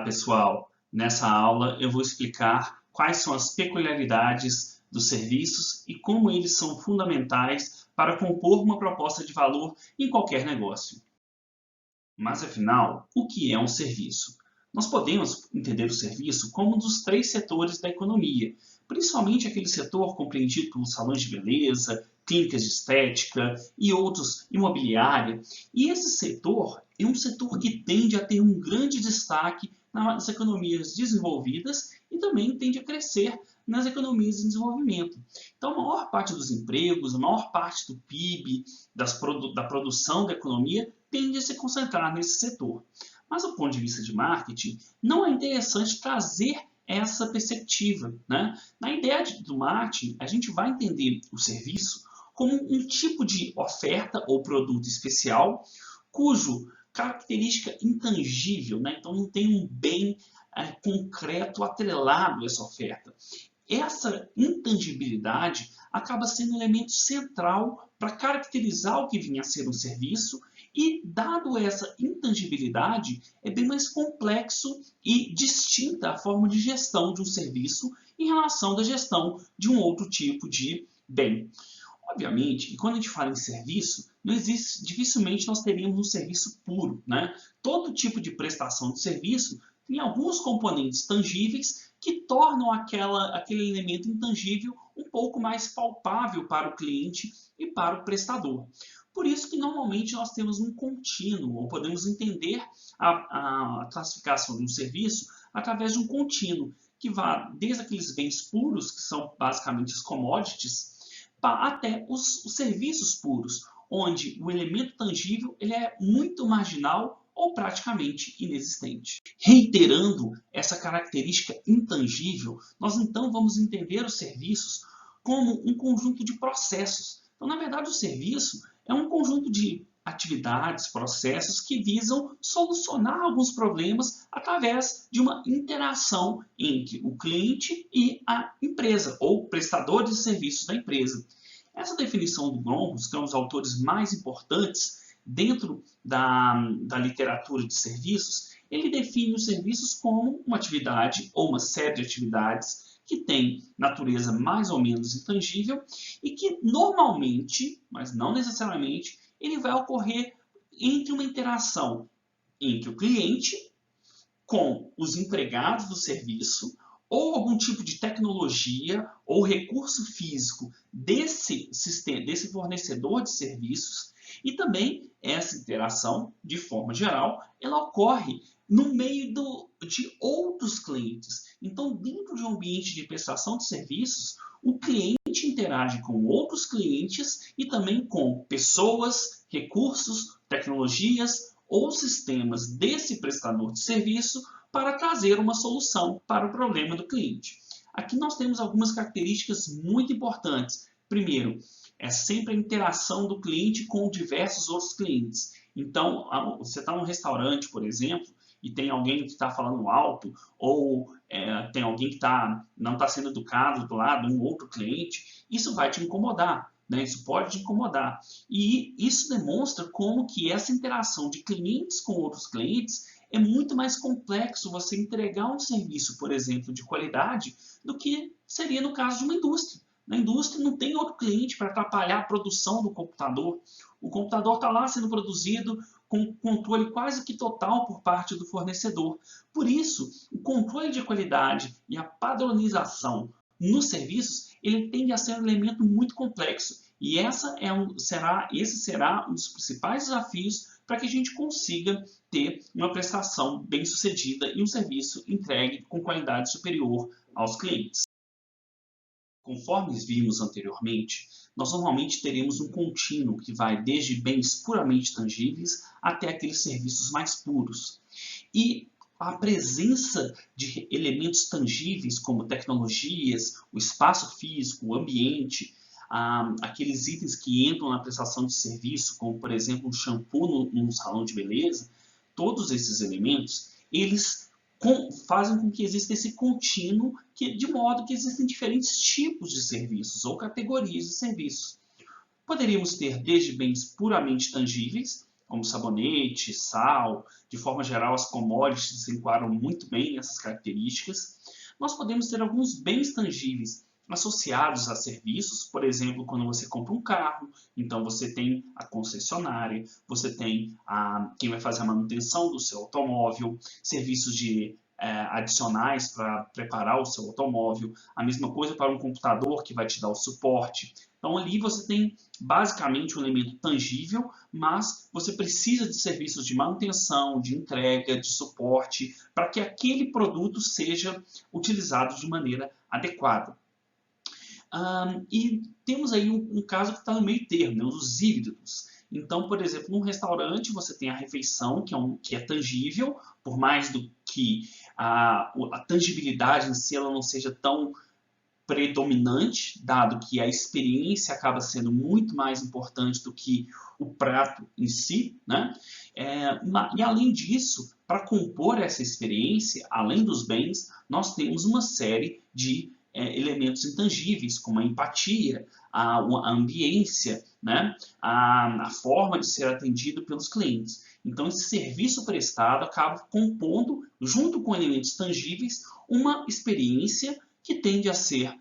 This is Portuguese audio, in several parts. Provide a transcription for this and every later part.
pessoal! Nessa aula eu vou explicar quais são as peculiaridades dos serviços e como eles são fundamentais para compor uma proposta de valor em qualquer negócio. Mas afinal, o que é um serviço? Nós podemos entender o serviço como um dos três setores da economia, principalmente aquele setor compreendido pelos salões de beleza, clínicas de estética e outros, imobiliária. E esse setor é um setor que tende a ter um grande destaque nas economias desenvolvidas e também tende a crescer nas economias em desenvolvimento. Então, a maior parte dos empregos, a maior parte do PIB, da produção da economia, tende a se concentrar nesse setor. Mas, do ponto de vista de marketing, não é interessante trazer essa perspectiva, né? Na ideia do marketing, a gente vai entender o serviço como um tipo de oferta ou produto especial, cujo característica intangível, né? Então não tem um bem concreto atrelado a essa oferta. Essa intangibilidade acaba sendo um elemento central para caracterizar o que vinha a ser um serviço e, dado essa intangibilidade, é bem mais complexo e distinta a forma de gestão de um serviço em relação da gestão de um outro tipo de bem. Obviamente, e quando a gente fala em serviço, não existe, dificilmente nós teríamos um serviço puro, né? Todo tipo de prestação de serviço tem alguns componentes tangíveis que tornam aquele elemento intangível um pouco mais palpável para o cliente e para o prestador. Por isso que normalmente nós temos um contínuo, ou podemos entender a classificação de um serviço através de um contínuo, que vai desde aqueles bens puros, que são basicamente os commodities, até os serviços puros, onde o elemento tangível ele é muito marginal ou praticamente inexistente. Reiterando essa característica intangível, nós então vamos entender os serviços como um conjunto de processos. Então, na verdade, o serviço é um conjunto de atividades, processos que visam solucionar alguns problemas através de uma interação entre o cliente e a empresa, ou prestador de serviços da empresa. Essa definição do Gronholm, que é um dos autores mais importantes dentro da literatura de serviços, ele define os serviços como uma atividade ou uma série de atividades que tem natureza mais ou menos intangível e que normalmente, mas não necessariamente, ele vai ocorrer entre uma interação entre o cliente com os empregados do serviço ou algum tipo de tecnologia ou recurso físico desse sistema, desse fornecedor de serviços, e também essa interação, de forma geral, ela ocorre no meio de outros clientes. Então, dentro de um ambiente de prestação de serviços, o cliente interage com outros clientes e também com pessoas, recursos, tecnologias ou sistemas desse prestador de serviço para trazer uma solução para o problema do cliente. Aqui nós temos algumas características muito importantes. Primeiro, é sempre a interação do cliente com diversos outros clientes. Então, você está num restaurante, por exemplo, e tem alguém que está falando alto, ou tem alguém que não está sendo educado do lado de um outro cliente, isso vai te incomodar. Né? Isso pode te incomodar. E isso demonstra como que essa interação de clientes com outros clientes é muito mais complexo você entregar um serviço, por exemplo, de qualidade, do que seria no caso de uma indústria. Na indústria não tem outro cliente para atrapalhar a produção do computador. O computador está lá sendo produzido com controle quase que total por parte do fornecedor. Por isso, o controle de qualidade e a padronização nos serviços, ele tende a ser um elemento muito complexo. E esse será um dos principais desafios para que a gente consiga ter uma prestação bem sucedida e um serviço entregue com qualidade superior aos clientes. Conforme vimos anteriormente, nós normalmente teremos um contínuo que vai desde bens puramente tangíveis até aqueles serviços mais puros. E a presença de elementos tangíveis como tecnologias, o espaço físico, o ambiente, aqueles itens que entram na prestação de serviço, como por exemplo um shampoo num salão de beleza, todos esses elementos, eles fazem com que exista esse contínuo, de modo que existem diferentes tipos de serviços ou categorias de serviços. Poderíamos ter desde bens puramente tangíveis como sabonete, sal, de forma geral as commodities se enquadram muito bem nessas características. Nós podemos ter alguns bens tangíveis associados a serviços, por exemplo, quando você compra um carro, então você tem a concessionária, você tem quem vai fazer a manutenção do seu automóvel, serviços adicionais para preparar o seu automóvel, a mesma coisa para um computador que vai te dar o suporte. Então ali você tem basicamente um elemento tangível, mas você precisa de serviços de manutenção, de entrega, de suporte, para que aquele produto seja utilizado de maneira adequada. E temos aí um caso que está no meio termo, né, os híbridos. Então, por exemplo, num restaurante você tem a refeição, que é tangível, por mais do que a tangibilidade em si ela não seja tão predominante, dado que a experiência acaba sendo muito mais importante do que o prato em si, né? E além disso, para compor essa experiência, além dos bens, nós temos uma série de elementos intangíveis, como a empatia, a ambiência, né? a forma de ser atendido pelos clientes. Então, esse serviço prestado acaba compondo, junto com elementos tangíveis, uma experiência que tende a ser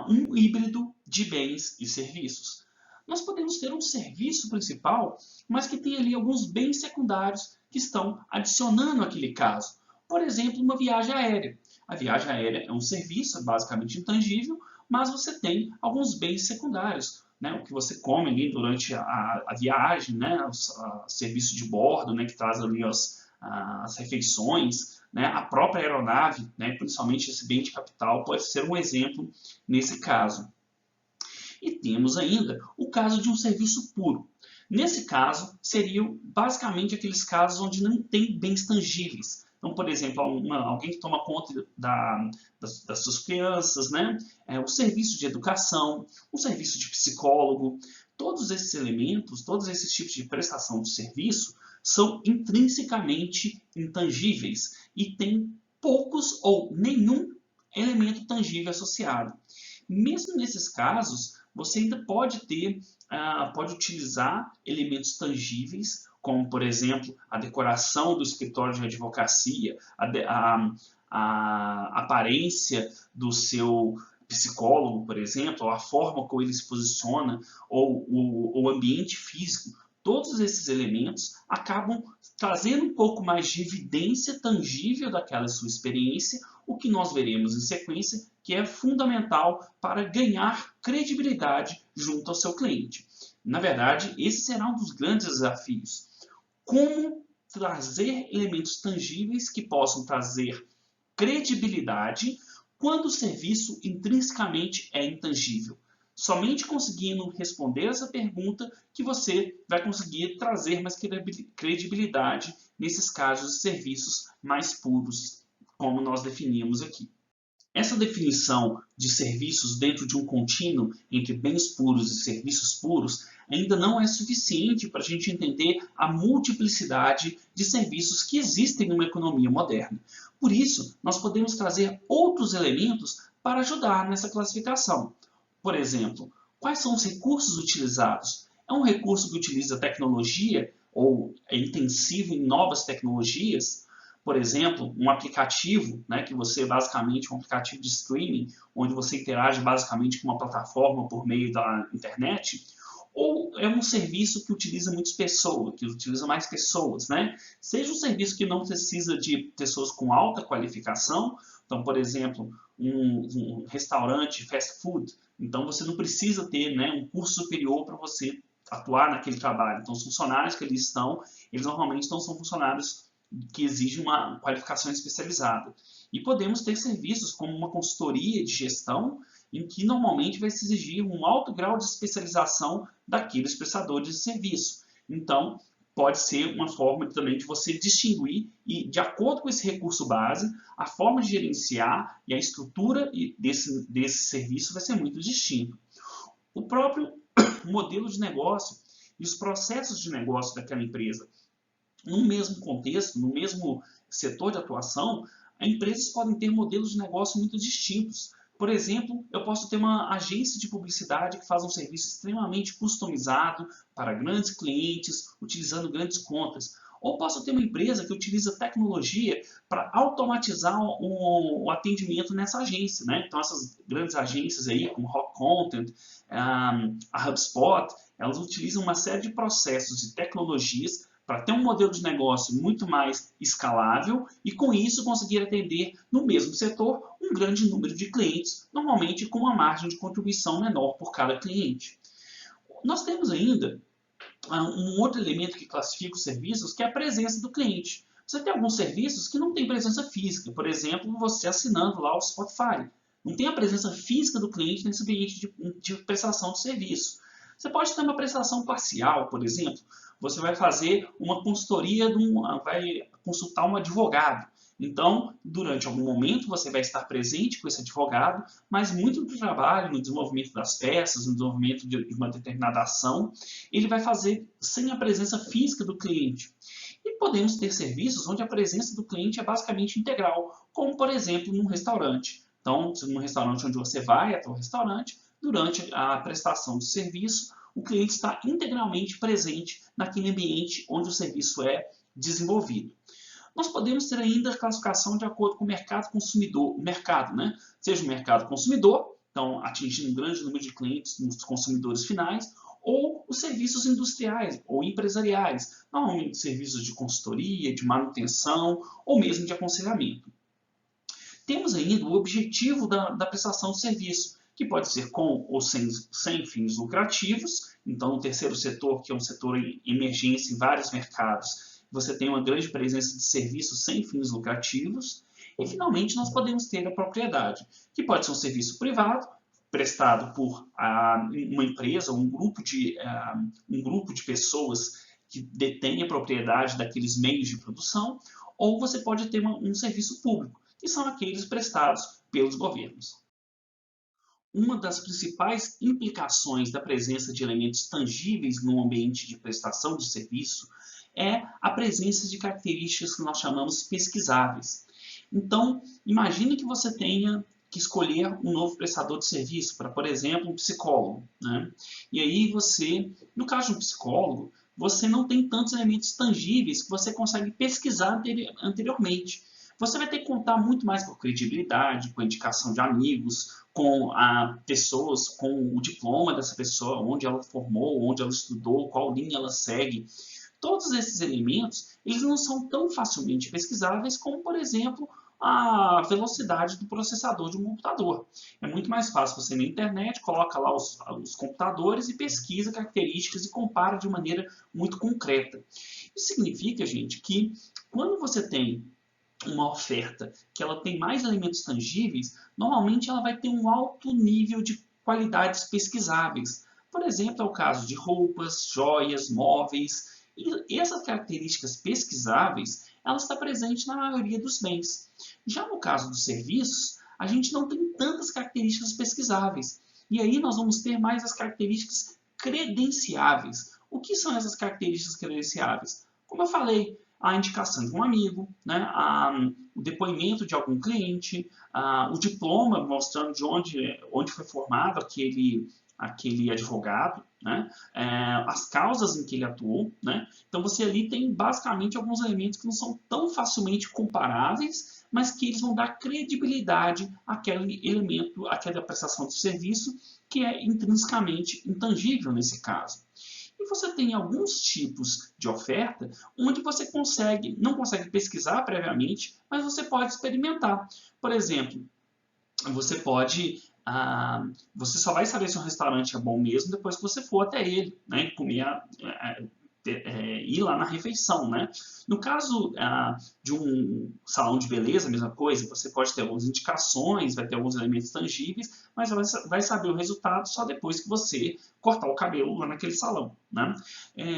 um híbrido de bens e serviços. Nós podemos ter um serviço principal, mas que tem ali alguns bens secundários que estão adicionando aquele caso. Por exemplo, uma viagem aérea. A viagem aérea é um serviço basicamente intangível, mas você tem alguns bens secundários, né? O que você come ali durante a viagem, né? O serviço de bordo, né? Que traz ali as refeições, né? A própria aeronave, né? Principalmente esse bem de capital, pode ser um exemplo nesse caso. E temos ainda o caso de um serviço puro. Nesse caso, seriam basicamente aqueles casos onde não tem bens tangíveis. Então, por exemplo, alguém que toma conta das suas crianças, né? O serviço de educação, o serviço de psicólogo, todos esses elementos, todos esses tipos de prestação de serviço são intrinsecamente intangíveis e têm poucos ou nenhum elemento tangível associado. Mesmo nesses casos, você ainda pode utilizar elementos tangíveis, como, por exemplo, a decoração do escritório de advocacia, a aparência do seu psicólogo, por exemplo, ou a forma como ele se posiciona, ou o ambiente físico. Todos esses elementos acabam trazendo um pouco mais de evidência tangível daquela sua experiência, o que nós veremos em sequência, que é fundamental para ganhar credibilidade junto ao seu cliente. Na verdade, esse será um dos grandes desafios. Como trazer elementos tangíveis que possam trazer credibilidade quando o serviço intrinsecamente é intangível. Somente conseguindo responder essa pergunta que você vai conseguir trazer mais credibilidade nesses casos de serviços mais puros, como nós definimos aqui. Essa definição de serviços dentro de um contínuo entre bens puros e serviços puros ainda não é suficiente para a gente entender a multiplicidade de serviços que existem numa economia moderna. Por isso, nós podemos trazer outros elementos para ajudar nessa classificação. Por exemplo, quais são os recursos utilizados? É um recurso que utiliza tecnologia ou é intensivo em novas tecnologias? Por exemplo, um aplicativo, né, que você basicamente, um aplicativo de streaming, onde você interage basicamente com uma plataforma por meio da internet, ou é um serviço que utiliza muitas pessoas, que utiliza mais pessoas, né? Seja um serviço que não precisa de pessoas com alta qualificação, então, por exemplo, um restaurante fast food, então você não precisa ter, né, um curso superior para você atuar naquele trabalho. Então, os funcionários que ali estão, eles normalmente não são funcionários que exigem uma qualificação especializada. E podemos ter serviços como uma consultoria de gestão, em que normalmente vai se exigir um alto grau de especialização daqueles prestadores de serviço. Então, pode ser uma forma também de você distinguir e, de acordo com esse recurso base, a forma de gerenciar e a estrutura desse serviço vai ser muito distinto. O próprio modelo de negócio e os processos de negócio daquela empresa. No mesmo contexto, no mesmo setor de atuação, empresas podem ter modelos de negócio muito distintos. Por exemplo, eu posso ter uma agência de publicidade que faz um serviço extremamente customizado para grandes clientes, utilizando grandes contas. Ou posso ter uma empresa que utiliza tecnologia para automatizar o atendimento nessa agência, né? Então, essas grandes agências aí, como Rock Content, a HubSpot, elas utilizam uma série de processos e tecnologias para ter um modelo de negócio muito mais escalável e, com isso, conseguir atender no mesmo setor um grande número de clientes, normalmente com uma margem de contribuição menor por cada cliente. Nós temos ainda um outro elemento que classifica os serviços, que é a presença do cliente. Você tem alguns serviços que não têm presença física, por exemplo, você assinando lá o Spotify. Não tem a presença física do cliente nesse ambiente de prestação de serviço. Você pode ter uma prestação parcial, por exemplo. Você vai fazer uma consultoria, vai consultar um advogado. Então, durante algum momento, você vai estar presente com esse advogado, mas muito do trabalho, no desenvolvimento das peças, no desenvolvimento de uma determinada ação, ele vai fazer sem a presença física do cliente. E podemos ter serviços onde a presença do cliente é basicamente integral, como, por exemplo, num restaurante. Então, num restaurante onde você vai até o restaurante, durante a prestação de serviço, o cliente está integralmente presente naquele ambiente onde o serviço é desenvolvido. Nós podemos ter ainda a classificação de acordo com o mercado consumidor, o mercado, né? Seja o mercado consumidor, então atingindo um grande número de clientes nos consumidores finais, ou os serviços industriais ou empresariais, normalmente serviços de consultoria, de manutenção ou mesmo de aconselhamento. Temos ainda o objetivo da prestação de serviço, que pode ser com ou sem fins lucrativos. Então, o terceiro setor, que é um setor em emergência em vários mercados, você tem uma grande presença de serviços sem fins lucrativos. E, finalmente, nós podemos ter a propriedade, que pode ser um serviço privado, prestado por uma empresa, um grupo de pessoas que detêm a propriedade daqueles meios de produção, ou você pode ter um serviço público, que são aqueles prestados pelos governos. Uma das principais implicações da presença de elementos tangíveis no ambiente de prestação de serviço é a presença de características que nós chamamos pesquisáveis. Então, imagine que você tenha que escolher um novo prestador de serviço para, por exemplo, um psicólogo, né? E aí você, no caso de um psicólogo, você não tem tantos elementos tangíveis que você consegue pesquisar anteriormente. Você vai ter que contar muito mais com credibilidade, com a indicação de amigos, com pessoas, com o diploma dessa pessoa, onde ela formou, onde ela estudou, qual linha ela segue. Todos esses elementos, eles não são tão facilmente pesquisáveis como, por exemplo, a velocidade do processador de um computador. É muito mais fácil você ir na internet, coloca lá os computadores e pesquisa características e compara de maneira muito concreta. Isso significa, gente, que quando você tem uma oferta que ela tem mais elementos tangíveis, normalmente ela vai ter um alto nível de qualidades pesquisáveis. Por exemplo, é o caso de roupas, joias, móveis. E essas características pesquisáveis, ela está presente na maioria dos bens. Já no caso dos serviços, a gente não tem tantas características pesquisáveis. E aí nós vamos ter mais as características credenciáveis. O que são essas características credenciáveis? Como eu falei, a indicação de um amigo, né? O depoimento de algum cliente, o diploma mostrando de onde foi formado aquele advogado, né? As causas em que ele atuou. Né? Então você ali tem basicamente alguns elementos que não são tão facilmente comparáveis, mas que eles vão dar credibilidade àquele elemento, àquela prestação de serviço que é intrinsecamente intangível nesse caso. E você tem alguns tipos de oferta onde você não consegue pesquisar previamente, mas você pode experimentar. Por exemplo, você só vai saber se um restaurante é bom mesmo depois que você for até ele, né, comer ir lá na refeição, né? No caso de um salão de beleza, a mesma coisa, você pode ter algumas indicações, vai ter alguns elementos tangíveis, mas vai saber o resultado só depois que você cortar o cabelo lá naquele salão, né?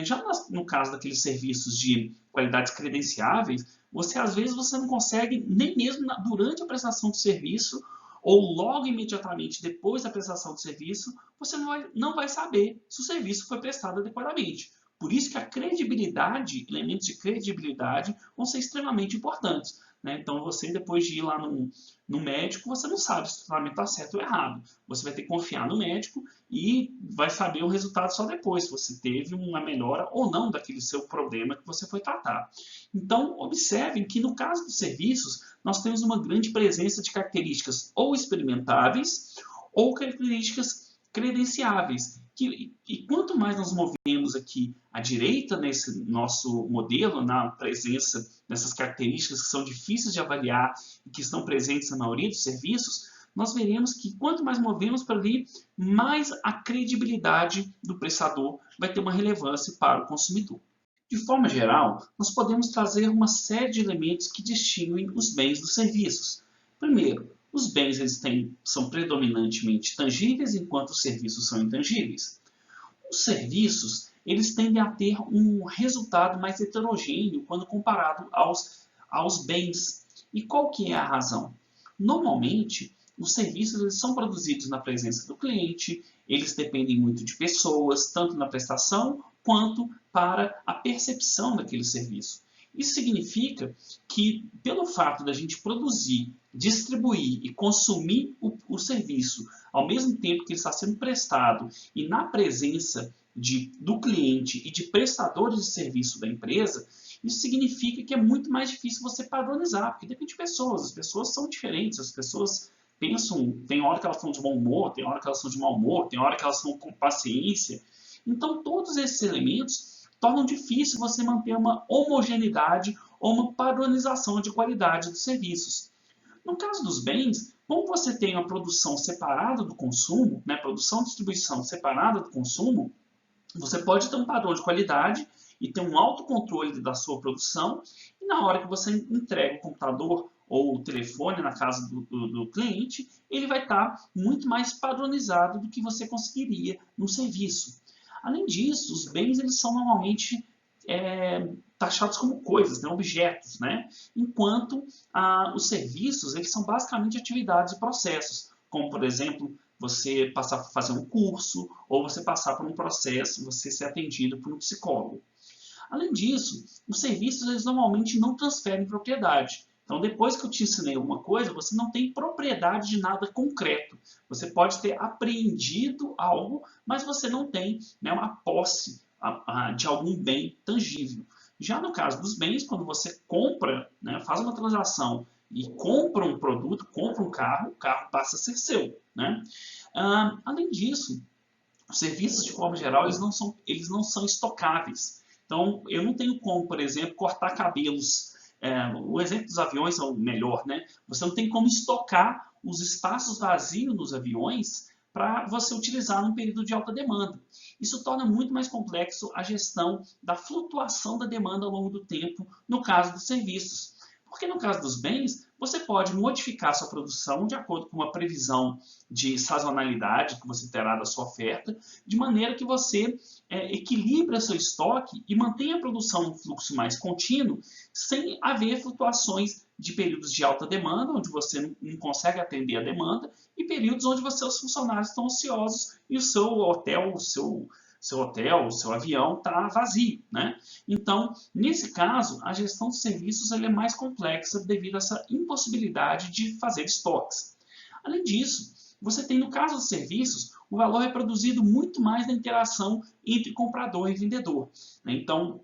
Já no caso daqueles serviços de qualidades credenciáveis, às vezes você não consegue nem mesmo durante a prestação de serviço ou logo imediatamente depois da prestação de serviço, você não vai saber se o serviço foi prestado adequadamente. Por isso que a credibilidade, elementos de credibilidade, vão ser extremamente importantes. né? Então, você, depois de ir lá no médico, você não sabe se o tratamento está certo ou errado. Você vai ter que confiar no médico e vai saber o resultado só depois, se você teve uma melhora ou não daquele seu problema que você foi tratar. Então, observem que no caso dos serviços, nós temos uma grande presença de características ou experimentáveis ou características credenciáveis. E quanto mais nós movemos aqui à direita nesse nosso modelo, na presença dessas características que são difíceis de avaliar e que estão presentes na maioria dos serviços, nós veremos que quanto mais movemos para ali, mais a credibilidade do prestador vai ter uma relevância para o consumidor. De forma geral, nós podemos trazer uma série de elementos que distinguem os bens dos serviços. Primeiro, os bens são predominantemente tangíveis, enquanto os serviços são intangíveis. Os serviços eles tendem a ter um resultado mais heterogêneo quando comparado aos bens. E qual que é a razão? Normalmente, os serviços eles são produzidos na presença do cliente, eles dependem muito de pessoas, tanto na prestação quanto para a percepção daquele serviço. Isso significa que, pelo fato da gente produzir, distribuir e consumir o serviço ao mesmo tempo que ele está sendo prestado e na presença do cliente e de prestadores de serviço da empresa, isso significa que é muito mais difícil você padronizar, porque depende de pessoas, as pessoas são diferentes, as pessoas pensam, tem hora que elas estão de bom humor, tem hora que elas estão de mau humor, tem hora que elas estão com paciência. Então, todos esses elementos tornam difícil você manter uma homogeneidade ou uma padronização de qualidade dos serviços. No caso dos bens, como você tem a produção separada do consumo, né, produção e distribuição separada do consumo, você pode ter um padrão de qualidade e ter um autocontrole da sua produção, e na hora que você entrega o computador ou o telefone na casa do cliente, ele vai estar muito mais padronizado do que você conseguiria no serviço. Além disso, os bens eles são normalmente taxados como coisas, né, objetos, né? Enquanto os serviços eles são basicamente atividades e processos, como por exemplo você passar a fazer um curso ou você passar por um processo, você ser atendido por um psicólogo. Além disso, os serviços eles normalmente não transferem propriedade. Então, depois que eu te ensinei alguma coisa, você não tem propriedade de nada concreto. Você pode ter apreendido algo, mas você não tem, né, uma posse de algum bem tangível. Já no caso dos bens, quando você compra, né, faz uma transação e compra um produto, compra um carro, o carro passa a ser seu, né? Além disso, os serviços, de forma geral, eles não são estocáveis. Então, eu não tenho como, por exemplo, cortar cabelos. O exemplo dos aviões é o melhor, né? Você não tem como estocar os espaços vazios nos aviões para você utilizar num período de alta demanda. Isso torna muito mais complexo a gestão da flutuação da demanda ao longo do tempo, no caso dos serviços. Porque no caso dos bens, você pode modificar sua produção de acordo com uma previsão de sazonalidade que você terá da sua oferta, de maneira que você equilibre seu estoque e mantenha a produção num fluxo mais contínuo, sem haver flutuações de períodos de alta demanda, onde você não consegue atender a demanda, e períodos onde seus funcionários estão ociosos e o seu hotel, o seu avião está vazio, né? Então, nesse caso, a gestão de serviços é mais complexa devido a essa impossibilidade de fazer estoques. Além disso, você tem, no caso dos serviços, o valor é produzido muito mais na interação entre comprador e vendedor, né? Então,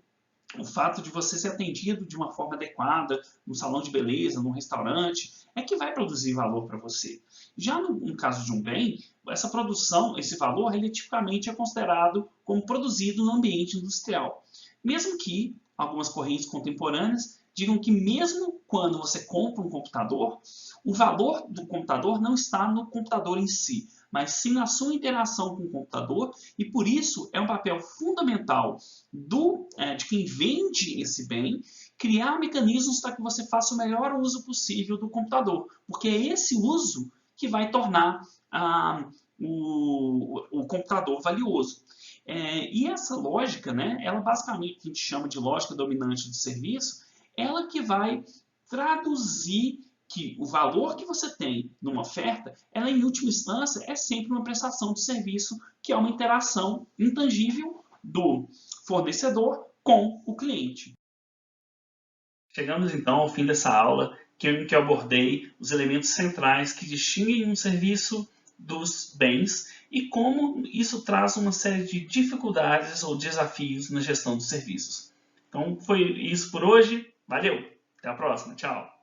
o fato de você ser atendido de uma forma adequada, num salão de beleza, num restaurante, é que vai produzir valor para você. Já no caso de um bem, essa produção, esse valor, ele tipicamente é considerado como produzido no ambiente industrial. Mesmo que algumas correntes contemporâneas digam que mesmo quando você compra um computador, o valor do computador não está no computador em si, mas sim na sua interação com o computador, e por isso é um papel fundamental de quem vende esse bem criar mecanismos para que você faça o melhor uso possível do computador, porque é esse uso que vai tornar o computador valioso. E essa lógica, né, ela basicamente, que a gente chama de lógica dominante do serviço, ela que vai traduzir que o valor que você tem numa oferta, ela em última instância é sempre uma prestação de serviço, que é uma interação intangível do fornecedor com o cliente. Chegamos então ao fim dessa aula que eu abordei os elementos centrais que distinguem um serviço dos bens e como isso traz uma série de dificuldades ou desafios na gestão dos serviços. Então, foi isso por hoje. Valeu! Até a próxima. Tchau!